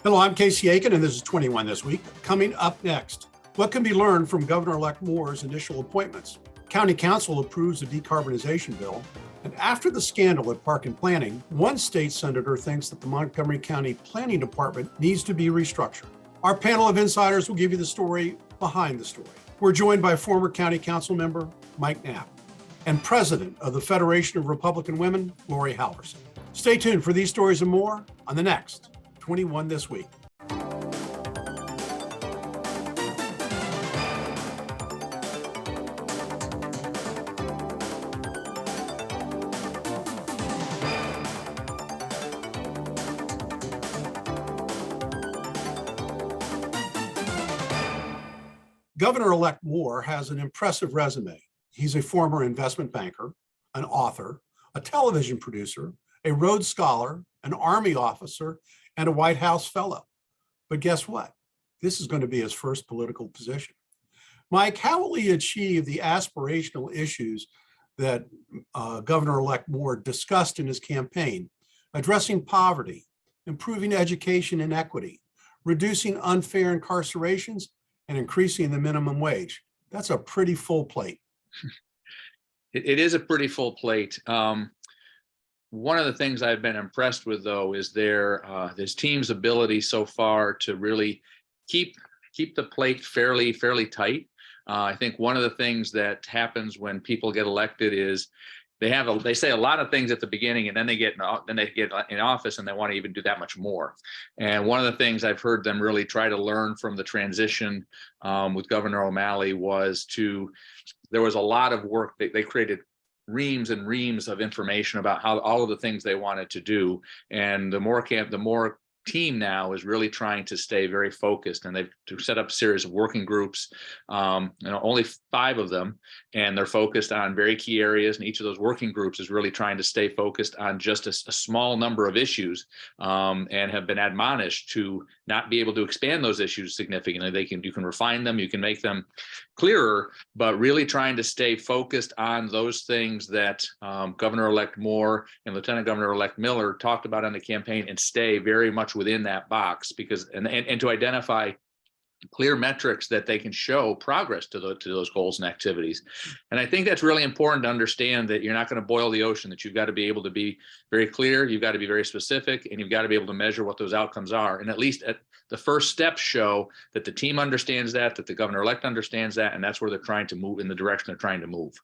Hello, I'm Casey Aiken, and this is 21 This Week. Coming up next, what can be learned from Governor-elect Moore's initial appointments? County Council approves a decarbonization bill. And after the scandal at Park and Planning, one state senator thinks that the Montgomery County Planning Department needs to be restructured. Our panel of insiders will give you the story behind the story. We're joined by former County Council member Mike Knapp and president of the Federation of Republican Women, Laurie Halverson. Stay tuned for these stories and more on the next 21 This Week. Governor-elect Moore has an impressive resume. He's a former investment banker, an author, a television producer, a Rhodes Scholar, an Army officer, and a White House fellow. But guess what? This is going to be his first political position. Mike, how will he achieve the aspirational issues that Governor-elect Moore discussed in his campaign, addressing poverty, improving education and equity, reducing unfair incarcerations, and increasing the minimum wage? That's a pretty full plate. It is a pretty full plate. One of the things I've been impressed with, though, is this team's ability so far to really keep the plate fairly tight. I think one of the things that happens when people get elected is they say a lot of things at the beginning, and then they get in office and they want to even do that much more. And one of the things I've heard them really try to learn from the transition with Governor O'Malley there was a lot of work. They created reams and reams of information about how all of the things they wanted to do. And the more team now is really trying to stay very focused, and they've set up a series of working groups, only 5 of them, and they're focused on very key areas, and each of those working groups is really trying to stay focused on just a small number of issues, and have been admonished to not be able to expand those issues significantly. You can refine them, you can make them clearer, but really trying to stay focused on those things that Governor-elect Moore and Lieutenant Governor-elect Miller talked about on the campaign, and stay very much within that box, because and to identify clear metrics that they can show progress to those goals and activities. And I think that's really important to understand, that you're not going to boil the ocean, that you've got to be able to be very clear, you've got to be very specific, and you've got to be able to measure what those outcomes are. And at least at the first steps show that the team understands that the governor-elect understands that, and that's where they're trying to move, in the direction they're trying to move.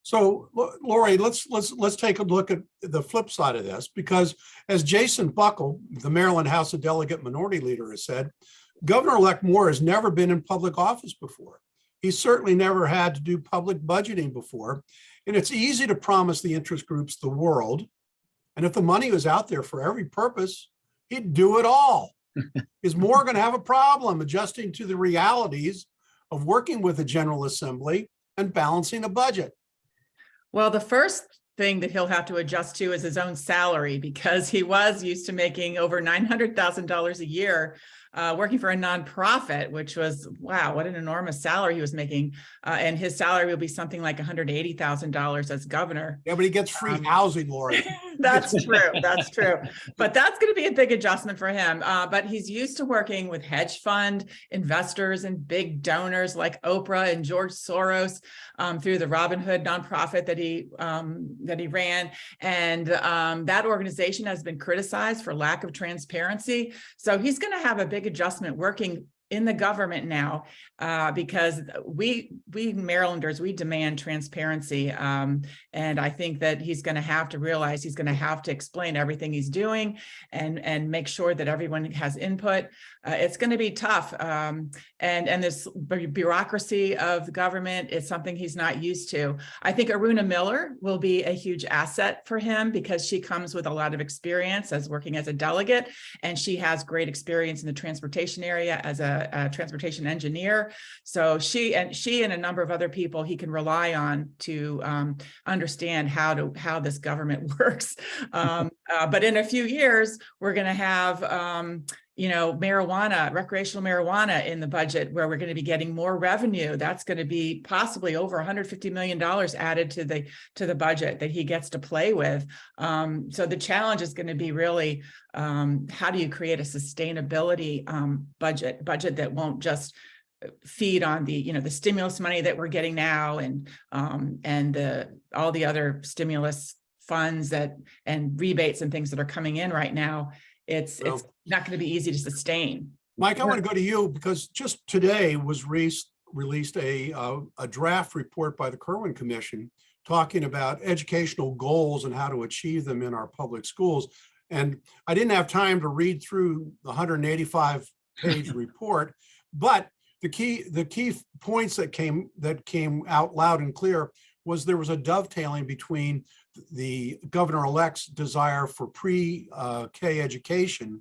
So, Laurie, let's take a look at the flip side of this, because as Jason Buckle, the Maryland House of Delegate Minority Leader, has said, Governor-elect Moore has never been in public office before. He's certainly never had to do public budgeting before. And it's easy to promise the interest groups the world. And if the money was out there for every purpose, he'd do it all. Is Moore going to have a problem adjusting to the realities of working with the General Assembly and balancing a budget? Well, the first thing that he'll have to adjust to is his own salary, because he was used to making over $900,000 a year working for a nonprofit, which was, wow, what an enormous salary he was making. And his salary will be something like $180,000 as governor. Yeah, but he gets free housing, Laurie. That's true. That's true. But that's going to be a big adjustment for him. But he's used to working with hedge fund investors and big donors like Oprah and George Soros through the Robin Hood nonprofit that he ran. And that organization has been criticized for lack of transparency. So he's going to have a big adjustment working in the government now, because we Marylanders, we demand transparency. And I think that he's going to have to realize he's going to have to explain everything he's doing and make sure that everyone has input. It's going to be tough. And this bureaucracy of the government is something he's not used to. I think Aruna Miller will be a huge asset for him, because she comes with a lot of experience as working as a delegate, and she has great experience in the transportation area as a transportation engineer. So she and a number of other people he can rely on to understand how this government works. But in a few years, we're going to have, marijuana, recreational marijuana in the budget, where we're going to be getting more revenue. That's going to be possibly over $150 million added to the budget that he gets to play with. So the challenge is going to be really, how do you create a sustainability budget that won't just feed on the stimulus money that we're getting now, and all the other stimulus funds and rebates and things that are coming in right now. It's not going to be easy to sustain. Mike, I want to go to you, because just today was released a draft report by the Kirwan Commission talking about educational goals and how to achieve them in our public schools. And I didn't have time to read through the 185-page report, but the key points that came out loud and clear was there was a dovetailing between the governor-elect's desire for pre-K education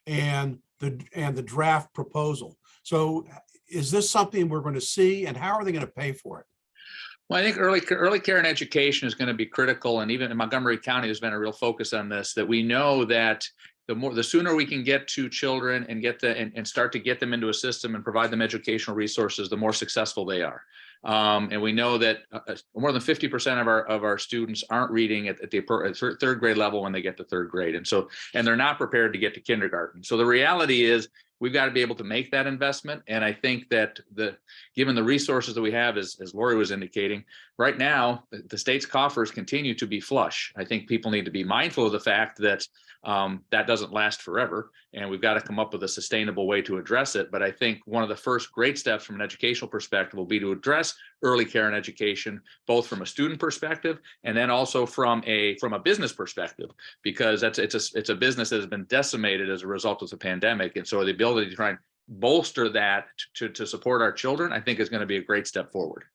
and the draft proposal. So is this something we're going to see, and how are they going to pay for it? Well, I think early care and education is going to be critical, and even in Montgomery County, there's been a real focus on this. That we know that the sooner we can get to children and start to get them into a system and provide them educational resources, the more successful they are. And we know that more than 50% of our students aren't reading at the third grade level when they get to third grade, and they're not prepared to get to kindergarten. So the reality is, we've got to be able to make that investment. And I think that given the resources that we have, as Laurie was indicating, right now, the state's coffers continue to be flush. I think people need to be mindful of the fact that that doesn't last forever, and we've got to come up with a sustainable way to address it. But I think one of the first great steps from an educational perspective will be to address early care and education, both from a student perspective and then also from a business perspective, because it's a business that has been decimated as a result of the pandemic. And so the ability to try and bolster that to support our children, I think, is going to be a great step forward.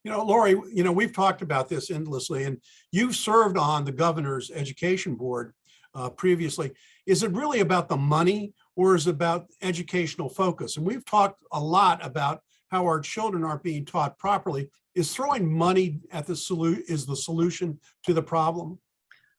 Laurie, we've talked about this endlessly, and you've served on the governor's education board previously. Is it really about the money, or is it about educational focus? And we've talked a lot about how our children aren't being taught properly. Is throwing money at the solution to the problem?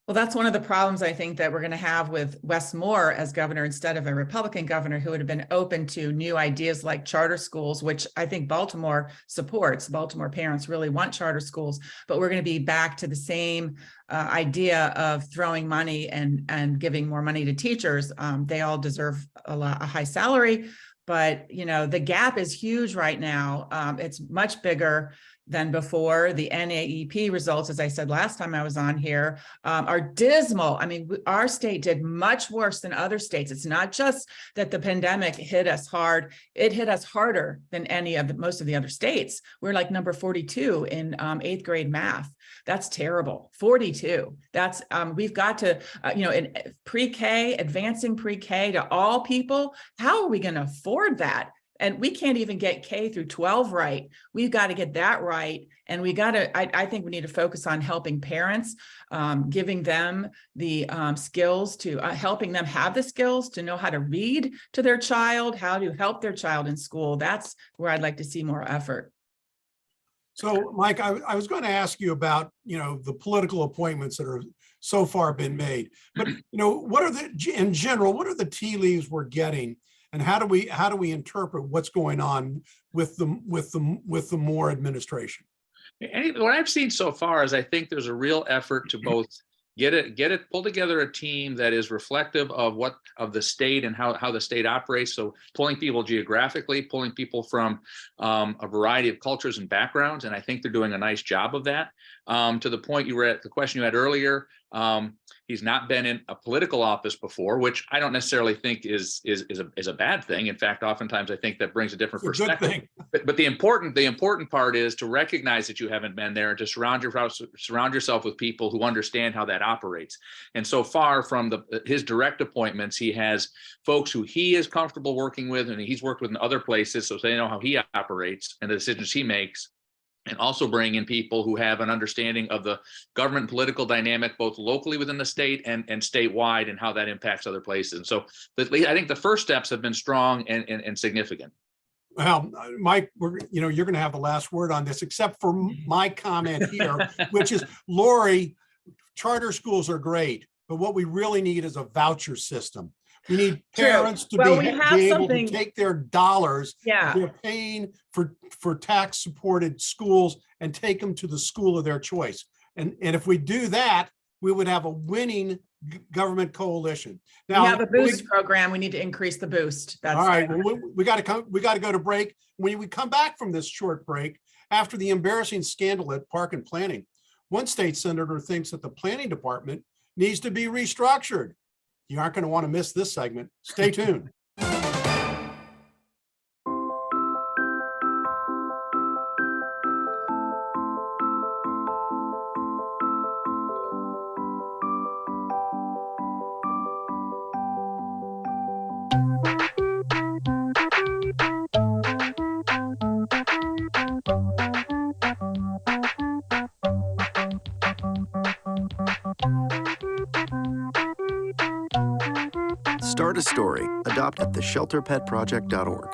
Well, that's one of the problems I think that we're going to have with Wes Moore as governor, instead of a Republican governor who would have been open to new ideas like charter schools, which I think Baltimore supports. Baltimore parents really want charter schools, but we're going to be back to the same idea of throwing money and giving more money to teachers. They all deserve a high salary, but the gap is huge right now. It's much bigger than before. The NAEP results, as I said last time I was on here, are dismal. I mean, our state did much worse than other states. It's not just that the pandemic hit us hard. It hit us harder than most of the other states. We're like number 42 in 8th grade math. That's terrible. 42. That's we've got to, in pre-K, advancing pre-K to all people. How are we going to afford that? And we can't even get K through 12 right. We've got to get that right. And I think we need to focus on helping parents, giving them the skills to, helping them have the skills to know how to read to their child, how to help their child in school. That's where I'd like to see more effort. So, Mike, I was going to ask you about, the political appointments that are so far been made. But, in general, what are the tea leaves we're getting? And how do we interpret what's going on with the Moore administration? What I've seen so far is I think there's a real effort to both pull together a team that is reflective of the state and how the state operates. So pulling people geographically, pulling people from a variety of cultures and backgrounds, and I think they're doing a nice job of that. To the point the question you had earlier, he's not been in a political office before, which I don't necessarily think is a bad thing. In fact, oftentimes I think that brings a different perspective. But the important part is to recognize that you haven't been there and to surround yourself with people who understand how that operates. And so far from his direct appointments, he has folks who he is comfortable working with, and he's worked with in other places, so they know how he operates and the decisions he makes. And also bring in people who have an understanding of the government and political dynamic, both locally within the state and statewide, and how that impacts other places. And so I think the first steps have been strong and significant. Well, Mike, you're going to have the last word on this, except for my comment here, which is, Laurie, charter schools are great, but what we really need is a voucher system. We need True. parents to Well, be we have able to something- take their dollars Yeah. they're paying for tax-supported schools and take them to the school of their choice. And if we do that, we would have a winning government coalition. Now, We have a boost program. We need to increase the boost. That's all right, well, we got to go to break. When we come back from this short break, after the embarrassing scandal at Park and Planning, one state senator thinks that the planning department needs to be restructured. You aren't going to want to miss this segment. Stay tuned. Start a story. Adopt at theshelterpetproject.org.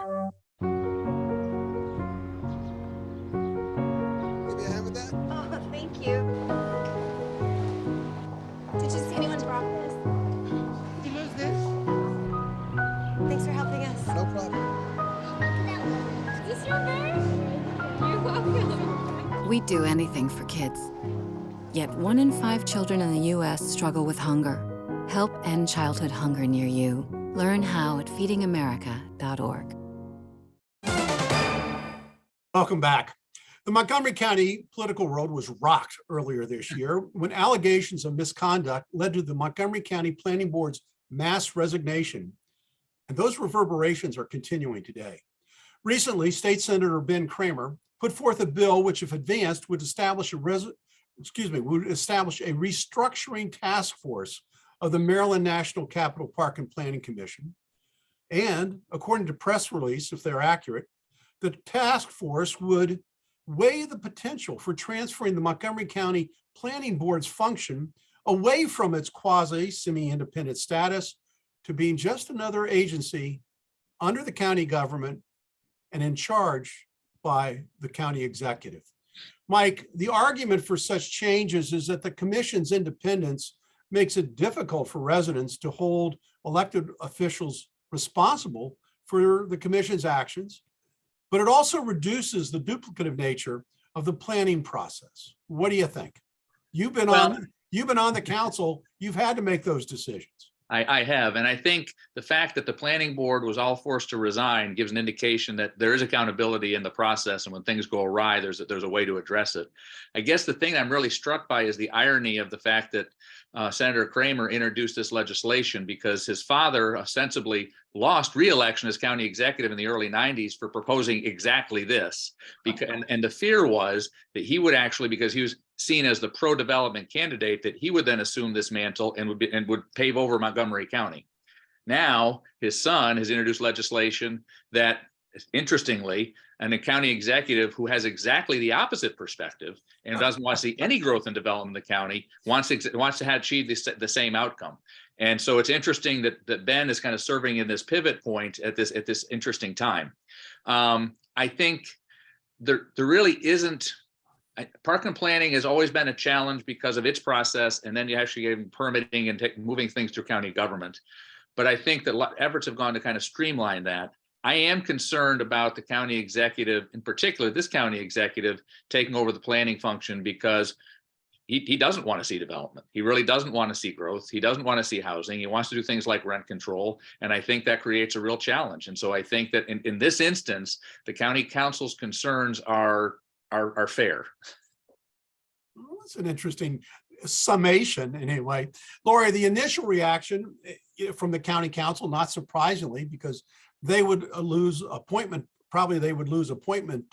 Give me a hand with that. Oh, thank you. Did you see anyone drop this? Did you lose this? Thanks for helping us. No problem. Is this your bird? You're welcome. We'd do anything for kids. Yet 1 in 5 children in the U.S. struggle with hunger. Help end childhood hunger near you. Learn how at feedingamerica.org. Welcome back. The Montgomery County political world was rocked earlier this year when allegations of misconduct led to the Montgomery County Planning Board's mass resignation. And those reverberations are continuing today. Recently, State Senator Ben Cramer put forth a bill which, if advanced, would establish a restructuring task force of the Maryland National Capital Park and Planning Commission. And according to press release, if they're accurate, the task force would weigh the potential for transferring the Montgomery County Planning Board's function away from its quasi-semi-independent status to being just another agency under the county government and in charge by the county executive. Mike, the argument for such changes is that the commission's independence makes it difficult for residents to hold elected officials responsible for the commission's actions, but it also reduces the duplicative nature of the planning process. What do you think? You've been on the council, you've had to make those decisions. I have, and I think the fact that the planning board was all forced to resign gives an indication that there is accountability in the process, and when things go awry, there's a way to address it. I guess the thing I'm really struck by is the irony of the fact that Senator Cramer introduced this legislation because his father ostensibly lost re-election as county executive in the early 90s for proposing exactly this. And the fear was that he would actually, because he was seen as the pro-development candidate, that he would then assume this mantle and would pave over Montgomery County. Now, his son has introduced legislation that, interestingly, a county executive who has exactly the opposite perspective and doesn't want to see any growth and development in the county wants to achieve the same outcome. And so it's interesting that Ben is kind of serving in this pivot point at this interesting time. I think there really isn't. Park and planning has always been a challenge because of its process, and then you actually get permitting and moving things through county government. But I think that efforts have gone to kind of streamline that. I am concerned about the county executive, in particular, this county executive taking over the planning function because he doesn't want to see development. He really doesn't want to see growth. He doesn't want to see housing. He wants to do things like rent control. And I think that creates a real challenge. And so I think that in this instance, the county council's concerns are fair. Well, that's an interesting summation anyway. Laurie, the initial reaction from the county council, not surprisingly, because they would lose appointment,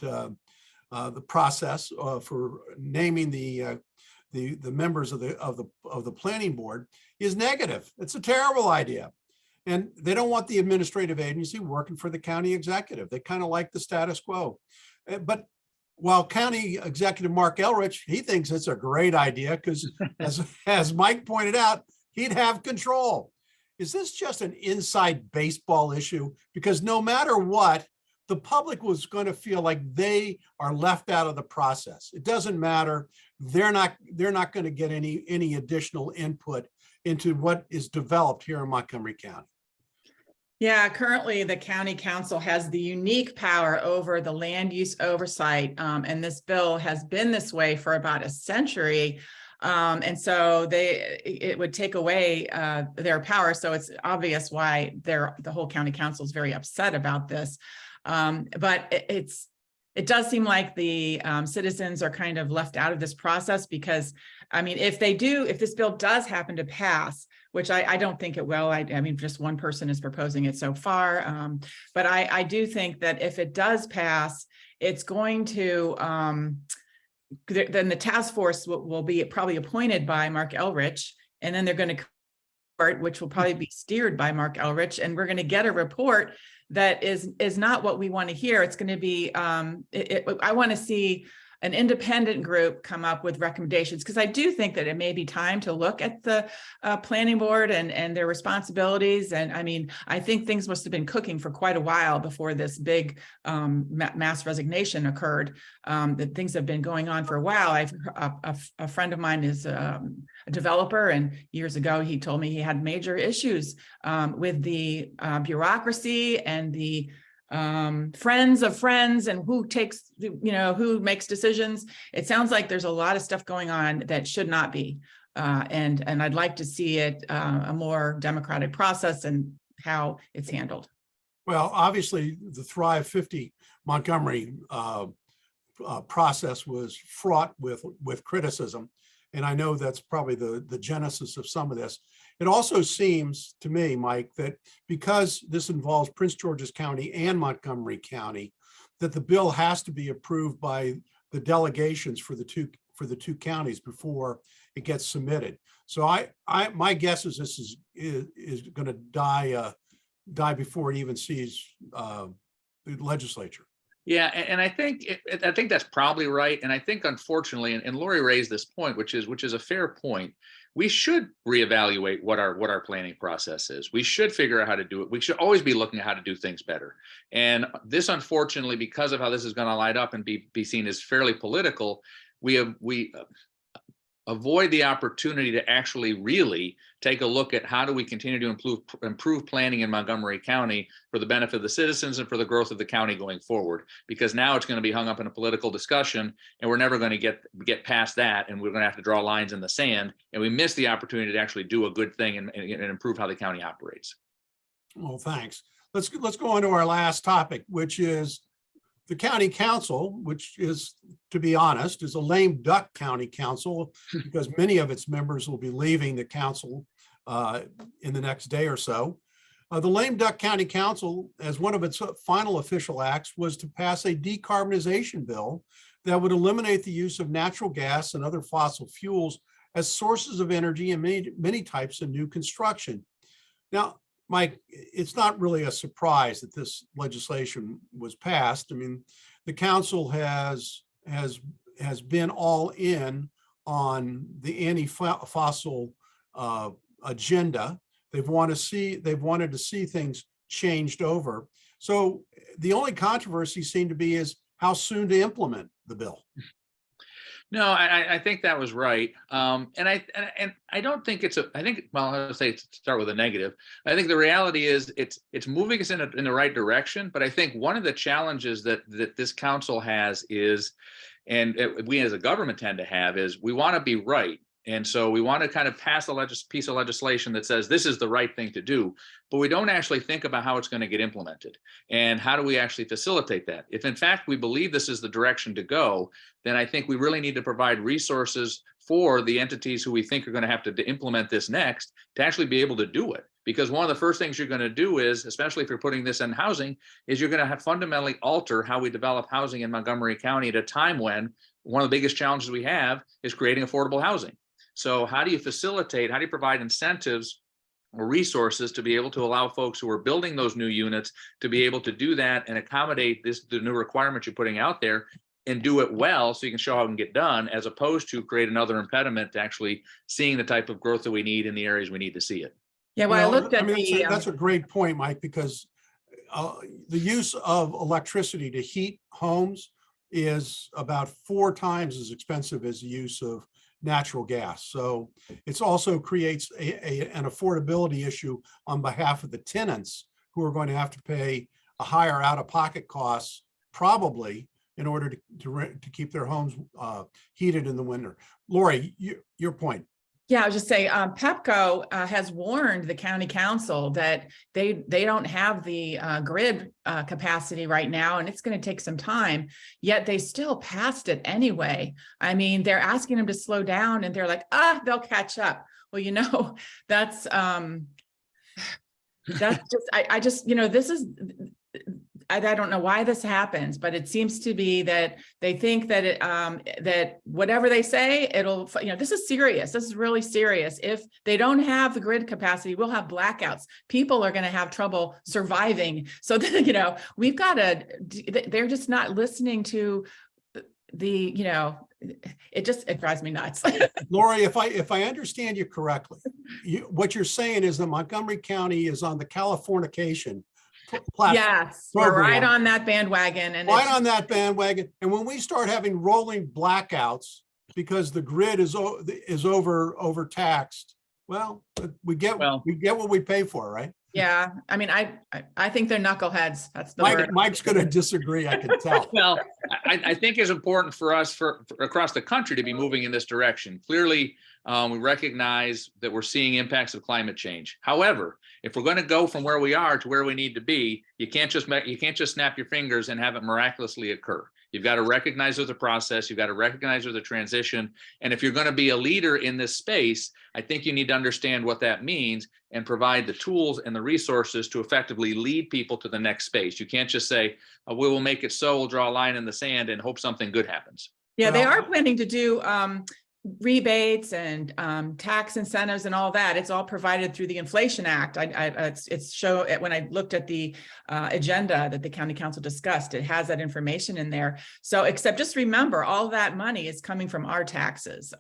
the process for naming the members of the planning board is negative. It's a terrible idea. And they don't want the administrative agency working for the county executive. They kind of like the status quo. But while County Executive Mark Elrich, he thinks it's a great idea because as Mike pointed out, he'd have control. Is this just an inside baseball issue? Because no matter what, the public was going to feel like they are left out of the process. It doesn't matter. They're not going to get any additional input into what is developed here in Montgomery County? Yeah, currently the county council has the unique power over the land use oversight. And this bill has been this way for about a century. And so it would take away their power. So it's obvious why the whole county council is very upset about this. But it does seem like the citizens are kind of left out of this process because, I mean, if this bill does happen to pass, which I don't think it will. I mean, just one person is proposing it so far. But I do think that if it does pass, it's going to, then the task force will be probably appointed by Mark Elrich, and then they're going to, which will probably be steered by Mark Elrich, and we're going to get a report that is not what we want to hear. It's going to be, I want to see an independent group come up with recommendations, because I do think that it may be time to look at the planning board and their responsibilities. And I mean, I think things must have been cooking for quite a while before this big mass resignation occurred. That things have been going on for a while. A friend of mine is a developer, and years ago he told me he had major issues with the bureaucracy and the friends of friends and who makes decisions. It sounds like there's a lot of stuff going on that should not be. And I'd like to see it a more democratic process and how it's handled. Well, obviously the Thrive 50 Montgomery process was fraught with criticism. And I know that's probably the genesis of some of this. It also seems to me, Mike, that because this involves Prince George's County and Montgomery County, that the bill has to be approved by the delegations for the two counties before it gets submitted. So my guess is this is going to die before it even sees the legislature. Yeah, and I think that's probably right. And I think, unfortunately, and Laurie raised this point, which is a fair point. We should reevaluate what our planning process is. We should figure out how to do it. We should always be looking at how to do things better. And this, unfortunately, because of how this is going to light up and be seen as fairly political, we avoid the opportunity to actually really take a look at how do we continue to improve planning in Montgomery County for the benefit of the citizens and for the growth of the county going forward. Because now it's going to be hung up in a political discussion, and we're never going to get past that, and we're going to have to draw lines in the sand, and we miss the opportunity to actually do a good thing and improve how the county operates. Well, thanks. Let's go on to our last topic, which is the county council, which is, to be honest, is a lame duck county council because many of its members will be leaving the council in the next day or so. The lame duck county council, as one of its final official acts, was to pass a decarbonization bill that would eliminate the use of natural gas and other fossil fuels as sources of energy in many types of new construction. Now, Mike, it's not really a surprise that this legislation was passed. I mean, the council has been all in on the anti-fossil agenda. They've wanted to see things changed over. So the only controversy seemed to be is how soon to implement the bill. No, I think that was right. And I don't think I'll say start with a negative. I think the reality is it's moving us in the right direction. But I think one of the challenges that this council has is, and we as a government tend to have, is we want to be right. And so we want to kind of pass a piece of legislation that says this is the right thing to do, but we don't actually think about how it's going to get implemented and how do we actually facilitate that. If in fact we believe this is the direction to go, then I think we really need to provide resources for the entities who we think are going to have to implement this next to actually be able to do it. Because one of the first things you're going to do is, especially if you're putting this in housing, is you're going to have fundamentally alter how we develop housing in Montgomery County at a time when one of the biggest challenges we have is creating affordable housing. So how do you facilitate, how do you provide incentives or resources to be able to allow folks who are building those new units to be able to do that and accommodate the new requirements you're putting out there and do it well so you can show how it can get done, as opposed to create another impediment to actually seeing the type of growth that we need in the areas we need to see it. Yeah, well, I looked at that's a great point, Mike, because the use of electricity to heat homes is about 4 times as expensive as the use of natural gas. So it's also creates an affordability issue on behalf of the tenants who are going to have to pay a higher out-of-pocket costs, probably in order to keep their homes heated in the winter. Laurie, your point. Yeah, I was just saying, Pepco has warned the county council that they don't have the grid capacity right now, and it's going to take some time, yet they still passed it anyway. I mean, they're asking them to slow down and they're like, they'll catch up. Well, you know, that's just, I just, you know, this is, I don't know why this happens, but it seems to be that they think that that whatever they say, it'll, you know, this is serious. This is really serious. If they don't have the grid capacity, we'll have blackouts. People are going to have trouble surviving. So then, you know, we've got to, they're just not listening to the, you know, it drives me nuts. Laurie, if I understand you correctly, what you're saying is that Montgomery County is on the Californication platform. Yes, we're right on that bandwagon. And right on that bandwagon. And when we start having rolling blackouts because the grid is overtaxed, well, we get what we pay for, right? Yeah, I mean, I think they're knuckleheads. That's the word. Mike's going to disagree, I can tell. Well, I think it's important for us for across the country to be moving in this direction. Clearly, we recognize that we're seeing impacts of climate change. However, if we're going to go from where we are to where we need to be, you can't just snap your fingers and have it miraculously occur. You've got to recognize there's a process. You've got to recognize there's a transition. And if you're going to be a leader in this space, I think you need to understand what that means and provide the tools and the resources to effectively lead people to the next space. You can't just say, we will make it so, we'll draw a line in the sand and hope something good happens. Yeah, they are planning to do rebates and tax incentives and all that. It's all provided through the Inflation Act. It's show when I looked at the agenda that the county council discussed, it has that information in there. So except just remember, all that money is coming from our taxes.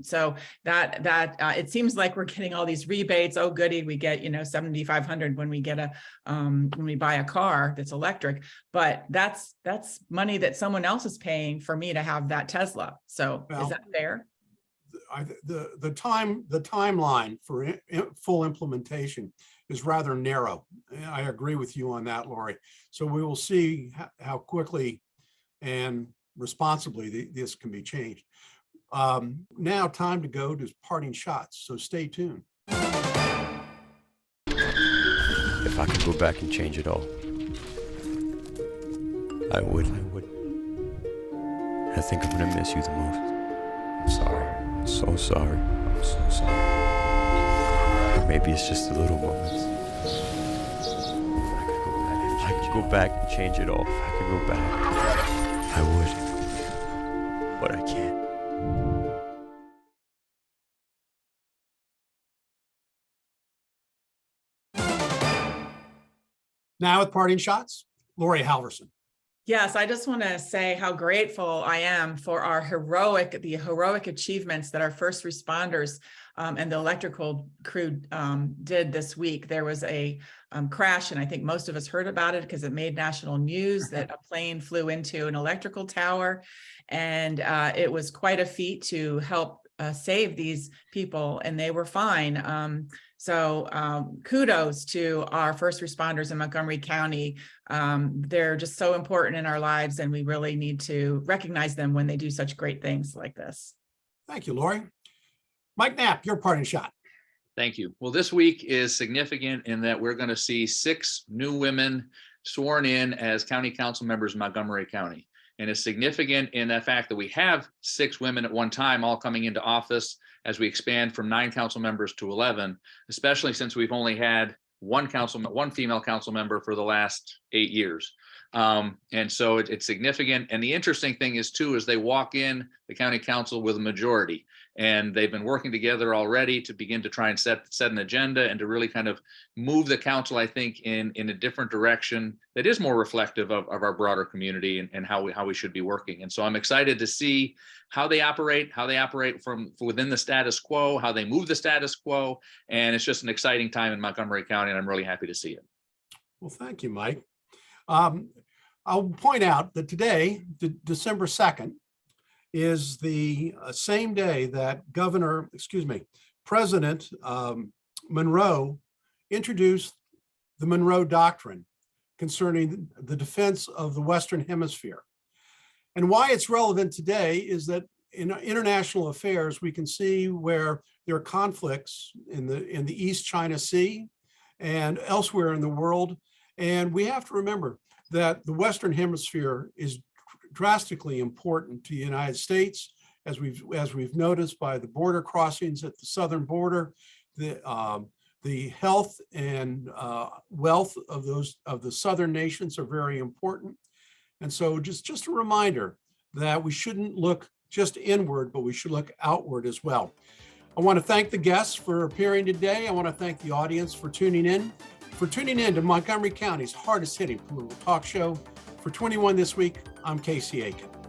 So that it seems like we're getting all these rebates. Oh goody, we get, you know, $7,500 when we get when we buy a car that's electric, but that's money that someone else is paying for me to have that Tesla. So is that fair? The timeline for full implementation is rather narrow. I agree with you on that, Laurie. So we will see how quickly and responsibly this can be changed. Now time to go to parting shots. So stay tuned. If I could go back and change it all, I would. I think I'm gonna miss you the most. I'm sorry. I'm so sorry. I'm so sorry. Or maybe it's just the little moments. If I could go back and change it all, if I could go back, I would. But I can't. Now with parting shots, Laurie Halverson. Yes, I just want to say how grateful I am for the heroic achievements that our first responders and the electrical crew did this week. There was a crash, and I think most of us heard about it because it made national news that a plane flew into an electrical tower, and it was quite a feat to help save these people, and they were fine. So kudos to our first responders in Montgomery County. They're just so important in our lives, and we really need to recognize them when they do such great things like this. Thank you, Laurie. Mike Knapp, your parting shot. Thank you. Well, this week is significant in that we're going to see 6 new women sworn in as county council members in Montgomery County. And it's significant in the fact that we have 6 women at one time all coming into office as we expand from 9 council members to 11, especially since we've only had one female council member for the last 8 years. And so it's significant. And the interesting thing is too, is they walk in the county council with a majority, and they've been working together already to begin to try and set an agenda and to really kind of move the council, I think, in a different direction that is more reflective of our broader community and how we should be working. And so I'm excited to see how they operate from within the status quo, how they move the status quo. And it's just an exciting time in Montgomery County, and I'm really happy to see it. Well, thank you, Mike. I'll point out that today, December 2nd, is the same day that President Monroe introduced the Monroe Doctrine concerning the defense of the Western Hemisphere. And why it's relevant today is that in international affairs, we can see where there are conflicts in the East China Sea and elsewhere in the world. And we have to remember that the Western Hemisphere is drastically important to the United States, as we've noticed by the border crossings at the southern border, the health and wealth of the southern nations are very important. And so just a reminder that we shouldn't look just inward, but we should look outward as well. I want to thank the guests for appearing today. I want to thank the audience for tuning in to Montgomery County's hardest hitting political talk show. For 21 This Week, I'm Casey Aiken.